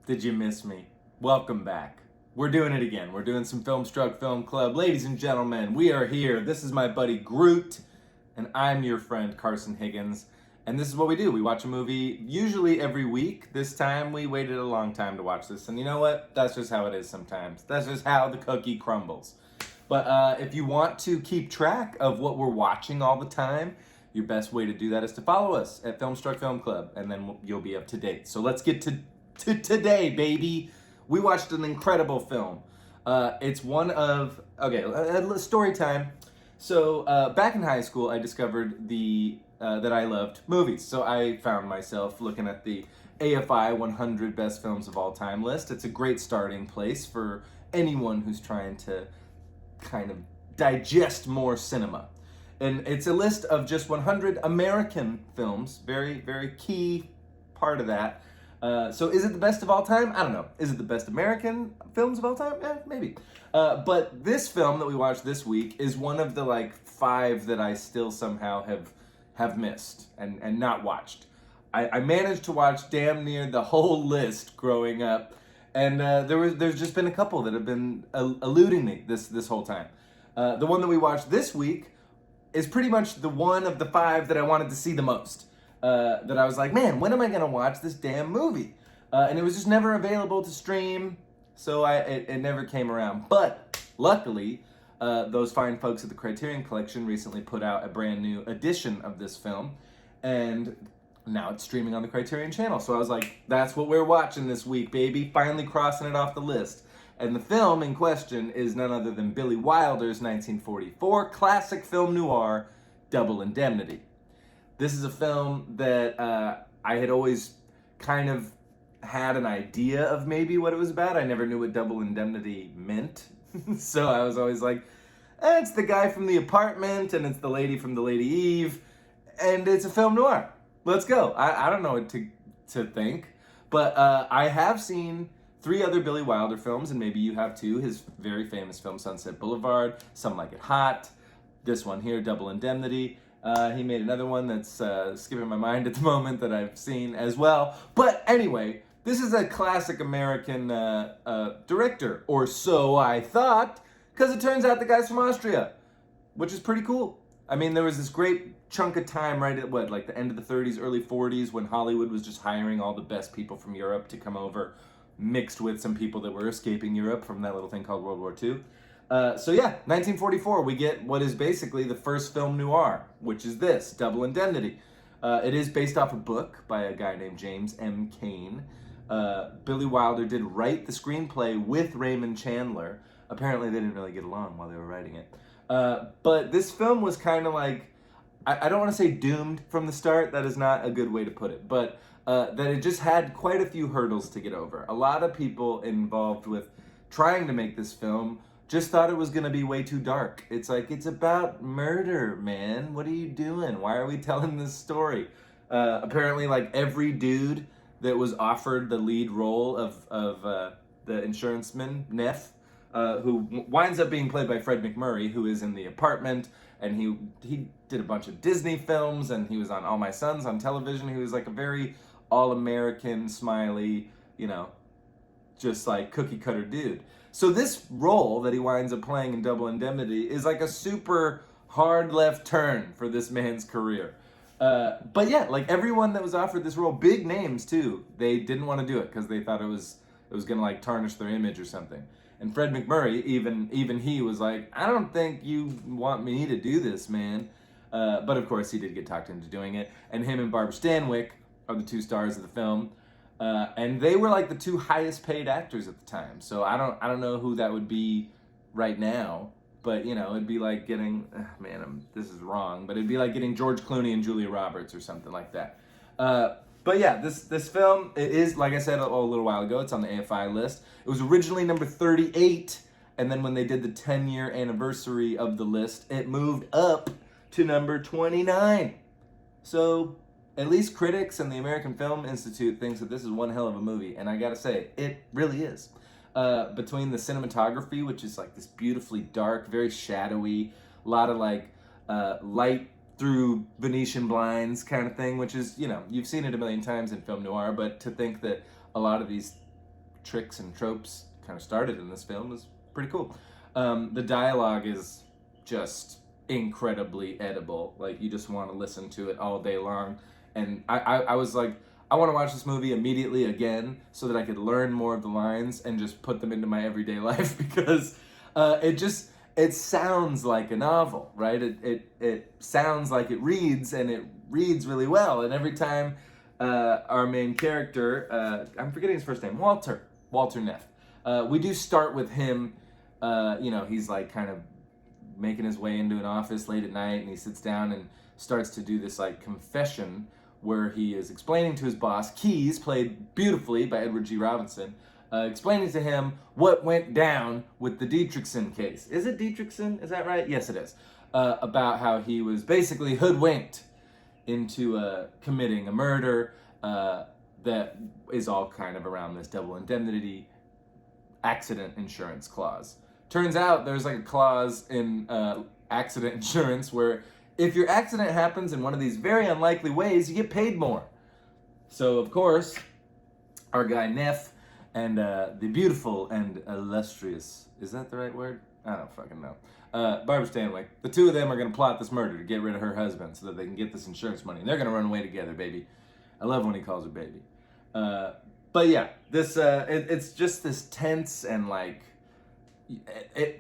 Did you miss me? Welcome back. We're doing it again. We're doing some Filmstruck Film Club. Ladies and gentlemen, we are here. This is my buddy Groot, and I'm your friend Carson Higgins. And this is what we do. We watch a movie usually every week. This time we waited a long time to watch this. And you know what? That's just how it is sometimes. That's just how the cookie crumbles. But if you want to keep track of what we're watching all the time, your best way to do that is to follow us at Filmstruck Film Club, and then you'll be up to date. So let's get to today, baby. We watched an incredible film. It's one of, story time. So back in high school, I discovered that I loved movies. So I found myself looking at the AFI 100 Best Films of All Time list. It's a great starting place for anyone who's trying to kind of digest more cinema. And it's a list of just 100 American films, very, very key part of that. So is it the best of all time? I don't know. Is it the best American films of all time? Maybe. But this film that we watched this week is one of the 5 that I still somehow have missed and not watched. I managed to watch damn near the whole list growing up, and there's just been a couple that have been eluding me this whole time. The one that we watched this week is pretty much the one of the 5 that I wanted to see the most. That I was like, man, when am I gonna watch this damn movie? And it was just never available to stream, so it never came around. But luckily, those fine folks at the Criterion Collection recently put out a brand new edition of this film, and now it's streaming on the Criterion channel. So I was like, that's what we're watching this week, baby. Finally crossing it off the list. And the film in question is none other than Billy Wilder's 1944 classic film noir, Double Indemnity. This is a film that I had always kind of had an idea of maybe what it was about. I never knew what Double Indemnity meant. So I was always like, it's the guy from The Apartment, and it's the lady from The Lady Eve, and it's a film noir. Let's go. I don't know what to think. But I have seen 3 other Billy Wilder films, and maybe you have too. His very famous film, Sunset Boulevard, Some Like It Hot, this one here, Double Indemnity. He made another one that's skipping my mind at the moment that I've seen as well. But anyway, this is a classic American director, or so I thought, because it turns out the guy's from Austria, which is pretty cool. I mean, there was this great chunk of time right at the end of the 30s, early 40s, when Hollywood was just hiring all the best people from Europe to come over, mixed with some people that were escaping Europe from that little thing called World War II. 1944, we get what is basically the first film noir, which is this, Double Indemnity. It is based off a book by a guy named James M. Cain. Billy Wilder did write the screenplay with Raymond Chandler. Apparently they didn't really get along while they were writing it. But this film was kind of like, I don't want to say doomed from the start, that is not a good way to put it, but that it just had quite a few hurdles to get over. A lot of people involved with trying to make this film just thought it was going to be way too dark. It's like, it's about murder, man. What are you doing? Why are we telling this story? Apparently, every dude that was offered the lead role of the insuranceman, Neff, who winds up being played by Fred MacMurray, who is in The Apartment, and he did a bunch of Disney films, and he was on All My Sons on television. He was a very all-American, smiley, just cookie-cutter dude. So this role that he winds up playing in Double Indemnity is a super hard left turn for this man's career. But yeah, everyone that was offered this role, big names too, they didn't want to do it because they thought it was gonna tarnish their image or something. And Fred MacMurray, even he was like, I don't think you want me to do this, man. But of course he did get talked into doing it. And him and Barbara Stanwyck are the 2 stars of the film. And they were the 2 highest paid actors at the time. So I don't know who that would be right now, but it'd be like getting, this is wrong, but it'd be like getting George Clooney and Julia Roberts or something like that. But yeah, this film, it is, like I said a little while ago, it's on the AFI list. It was originally number 38, and then when they did the 10-year anniversary of the list, it moved up to number 29. So at least critics and the American Film Institute thinks that this is one hell of a movie, and I gotta say, it really is. Between the cinematography, which is this beautifully dark, very shadowy, a lot of light through Venetian blinds kind of thing, which is, you've seen it a million times in film noir, but to think that a lot of these tricks and tropes kind of started in this film is pretty cool. The dialogue is just incredibly edible. Like, you just want to listen to it all day long. And I was like, I want to watch this movie immediately again so that I could learn more of the lines and just put them into my everyday life, because it sounds like a novel, right? It sounds like it reads, and it reads really well. And every time our main character, I'm forgetting his first name, Walter Neff, we do start with him, he's like kind of making his way into an office late at night, and he sits down and starts to do this like confession where he is explaining to his boss, Keyes, played beautifully by Edward G. Robinson, explaining to him what went down with the Dietrichson case. Is it Dietrichson? Is that right? Yes, it is. About how he was basically hoodwinked into committing a murder that is all kind of around this double indemnity accident insurance clause. Turns out there's like a clause in accident insurance where if your accident happens in one of these very unlikely ways, you get paid more. So, of course, our guy Neff and the beautiful and illustrious, is that the right word? I don't fucking know. Barbara Stanwyck, the two of them are going to plot this murder to get rid of her husband so that they can get this insurance money. And they're going to run away together, baby. I love when he calls her baby. But yeah, this it's just this tense and like,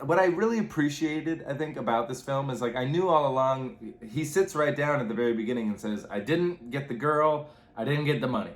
what I really appreciated, I think, about this film is, like, I knew all along, he sits right down at the very beginning and says, I didn't get the girl, I didn't get the money.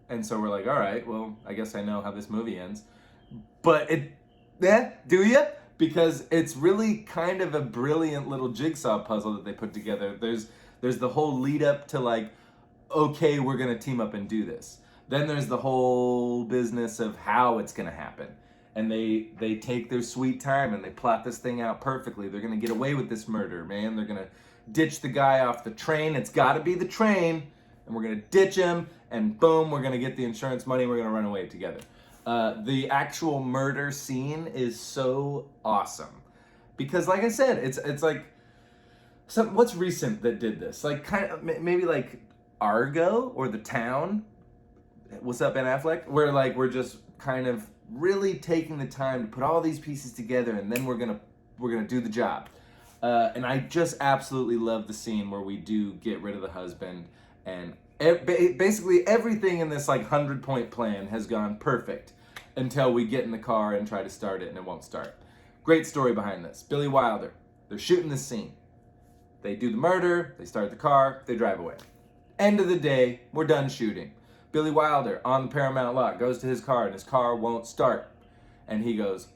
And so we're like, all right, well, I guess I know how this movie ends. But do you? Because it's really kind of a brilliant little jigsaw puzzle that they put together. There's the whole lead up to, like, okay, we're gonna team up and do this. Then there's the whole business of how it's gonna happen. And they take their sweet time and they plot this thing out perfectly. They're going to get away with this murder, man. They're going to ditch the guy off the train. It's got to be the train. And we're going to ditch him. And boom, we're going to get the insurance money. We're going to run away together. The actual murder scene is so awesome. Because, like I said, it's like, what's recent that did this? Like, kind of, maybe like Argo or The Town. What's up, Ben Affleck? Where, like, we're just kind of really taking the time to put all these pieces together, and then we're gonna do the job. And I just absolutely love the scene where we do get rid of the husband, and basically everything in this like 100-point plan has gone perfect until we get in the car and try to start it, and it won't start. Great story behind this. Billy Wilder. They're shooting this scene. They do the murder. They start the car. They drive away. End of the day, we're done shooting. Billy Wilder, on the Paramount lot, goes to his car, and his car won't start. And he goes,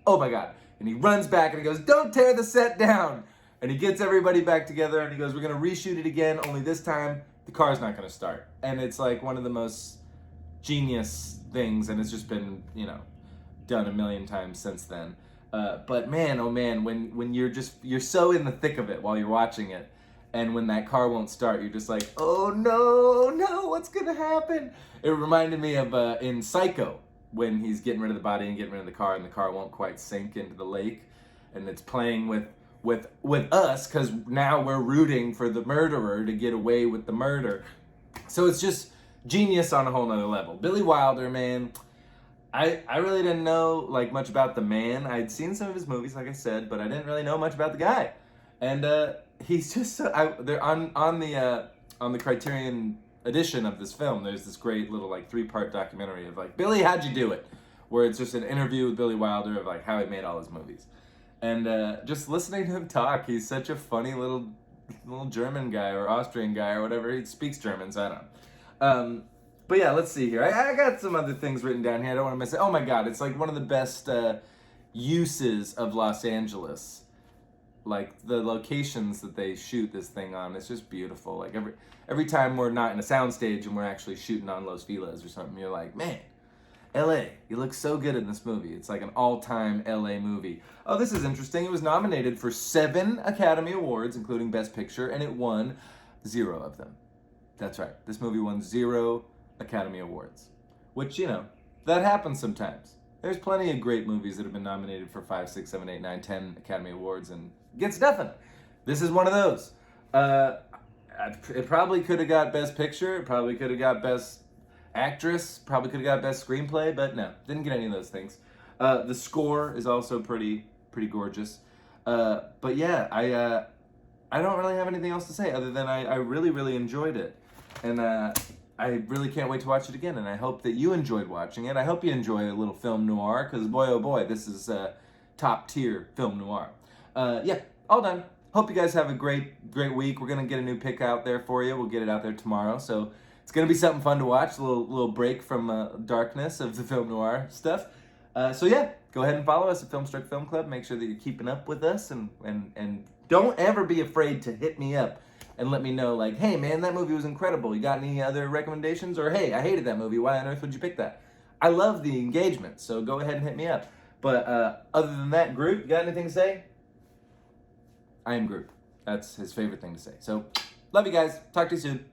oh my God. And he runs back, and he goes, don't tear the set down. And he gets everybody back together, and he goes, we're going to reshoot it again, only this time, the car's not going to start. And it's like one of the most genius things, and it's just been, done a million times since then. But man, oh man, when you're so in the thick of it while you're watching it, and when that car won't start, you're just like, oh no, what's gonna happen? It reminded me of in Psycho, when he's getting rid of the body and getting rid of the car, and the car won't quite sink into the lake, and it's playing with us, because now we're rooting for the murderer to get away with the murder. So it's just genius on a whole nother level. Billy Wilder, man, I really didn't know like much about the man. I'd seen some of his movies, like I said, but I didn't really know much about the guy. And he's just they're on the Criterion edition of this film. There's this great little like 3-part documentary of like, Billy, how'd you do it? Where it's just an interview with Billy Wilder of like how he made all his movies. And just listening to him talk, he's such a funny little German guy or Austrian guy or whatever. He speaks German, so I don't know. But yeah, let's see here. I got some other things written down here. I don't want to miss it. Oh my God, it's like one of the best uses of Los Angeles. Like the locations that they shoot this thing on, it's just beautiful. Like every time we're not in a soundstage and we're actually shooting on Los Feliz or something, you're like, man, LA, you look so good in this movie. It's like an all-time LA movie. Oh, this is interesting. It was nominated for 7 Academy Awards, including Best Picture, and it won 0 of them. That's right. This movie won 0 Academy Awards, which, that happens sometimes. There's plenty of great movies that have been nominated for 5, 6, 7, 8, 9, 10 Academy Awards and gets nothing. This is one of those. It probably could have got Best Picture. It probably could have got Best Actress, probably could have got best screenplay, but no, didn't get any of those things. The score is also pretty gorgeous. But yeah, I don't really have anything else to say other than I really enjoyed it. And I really can't wait to watch it again, and I hope that you enjoyed watching it. I hope you enjoy a little film noir, because boy oh boy, this is top tier film noir. Yeah, all done. Hope you guys have a great week. We're gonna get a new pick out there for you. We'll get it out there tomorrow, so it's gonna be something fun to watch. A little break from darkness of the film noir stuff. So yeah, go ahead and follow us at Filmstruck Film Club. Make sure that you're keeping up with us, and don't ever be afraid to hit me up and let me know, like, hey man, that movie was incredible. You got any other recommendations? Or hey, I hated that movie. Why on earth would you pick that? I love the engagement, so go ahead and hit me up. But other than that, Groot, you got anything to say? I am Groot. That's his favorite thing to say. So, love you guys. Talk to you soon.